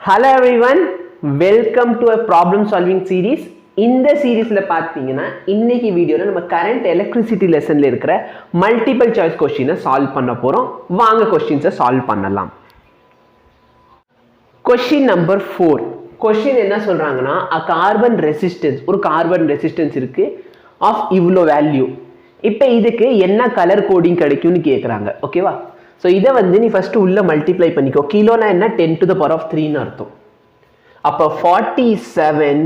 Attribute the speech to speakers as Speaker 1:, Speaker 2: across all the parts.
Speaker 1: Hello everyone, welcome to a problem solving series. இந்த சீரீஸ்ல பாத்தீங்கன்னா இன்னைக்கு வீடியோல நம்ம கரண்ட் எலக்ட்ரிசிட்டி லெசன்ல இருக்கிற மல்டிபிள் சாய்ஸ் क्वेश्चन சால்வ் பண்ண போறோம். வாங்க क्वेश्चंस சால்வ் பண்ணலாம். Question number 4. क्वेश्चन என்ன சொல்றாங்கன்னா a carbon resistance ஒரு கார்பன் ரெசிஸ்டன்ஸ் இருக்கு of இவ்ளோ வேல்யூ. இப்போ இதுக்கு என்ன கலர் கோடிங் கிடைக்கும்னு கேக்குறாங்க. ஓகேவா? So இத வந்து நீ ஃபர்ஸ்ட் உள்ள மல்டிப்ளை பண்ணிக்கோ. கிலோனா என்ன 10 to the power of 3 ன்னு அர்த்தம். அப்ப 47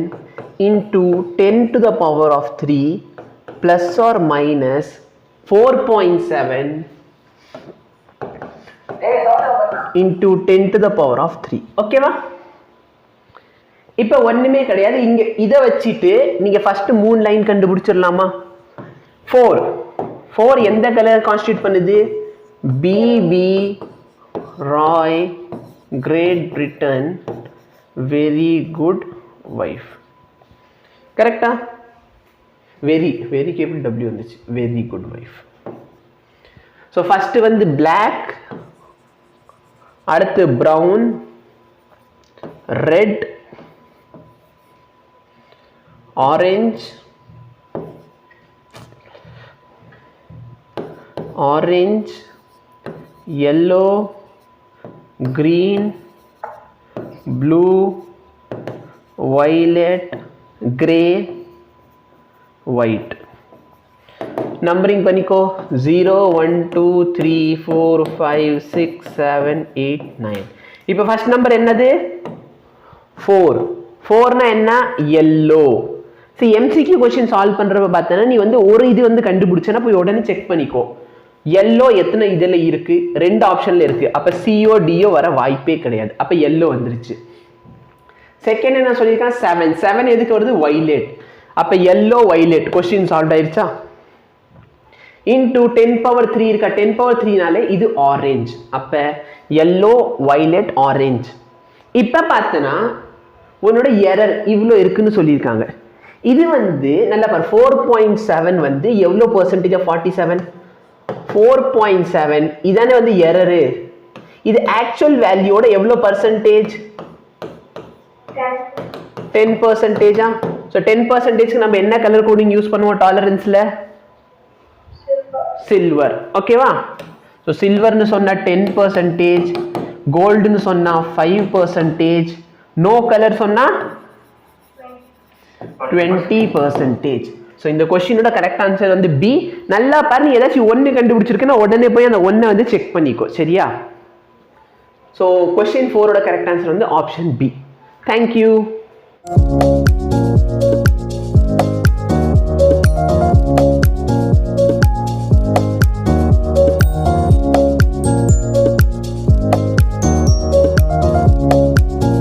Speaker 1: into 10 to the power of 3 plus or minus 4.7 into 10 to the power of 3. ஓகேவா? இப்போ ஒண்ணுமே கிடையாது. இங்க இத வச்சிட்டு நீங்க ஃபர்ஸ்ட் 3 லைன் கண்டுபிடிச்சிரலாமா? 4 எந்த கலர் கான்ஸ்டிட்யூட் பண்ணுது? BB Roy Great Britain very good wife. கரெக்ட்டா? very கேபிள் W வந்துச்சு. very good wife. so first வந்து black, அடுத்து brown, red, orange, yellow, green, blue, violet, gray, white. numbering பண்ணிக்கோ. 0 1 2 3 4 5 6 7 8 9. இப்போ ஃபர்ஸ்ட் நம்பர் என்னது? 4 னா என்ன? yellow. see MCQ question solve பண்றப்ப பார்த்தனா நீ வந்து ஒரு இது வந்து கண்டுபிடிச்சனா போய் உடனே செக் பண்ணிக்கோ. yellow எத்தனை இதுல இருக்கு? ரெண்டு ஆப்ஷன்ல இருக்கு. அப்ப CO DO வர வாய்ப்பே கிடையாது. அப்ப yellow வந்துருச்சு. செகண்ட் என்ன சொல்லிருக்கான்? 7 எதுக்கு வருது? violet. அப்ப yellow violet क्वेश्चन சால்வ் ஆயிருச்சா? into 10 power 3 இருக்கா? 10 power 3 நாலே இது orange. அப்ப yellow violet orange. இப்ப பார்த்தனா உன்னோட எரர் இவ்ளோ இருக்குன்னு சொல்லிருக்காங்க. இது வந்து நல்ல பாரு 4.7 வந்து எவ்வளவு percentage of 47? 4.7. இதானே வந்து எரர். இது ஆக்சுவல் வேல்யூவோட எவ்வளவு பர்சன்டேஜ்? 10%. சோ 10% நம்ம என்ன கலர் கோடிங் யூஸ் பண்ணுவோம் டாலரன்ஸ்ல? சில்வர். ஓகேவா? சோ சில்வர்னு சொன்னா 10%, கோல்ட்னு சொன்னா 5%, நோ கலர் சொன்னா 20%. சோ இந்த क्वेश्चनோட கரெக்ட் ஆன்சர் வந்து B. நல்லா பாரு, நீ ஏதாச்சும் ஒன்னு கண்டுபிடிச்சிருக்கனா உடனே போய் அந்த ஒன்னை வந்து செக் பண்ணிக்கோ. சரியா? சோ क्वेश्चन 4 ஓட கரெக்ட் ஆன்சர் வந்து ஆப்ஷன் B. Thank you.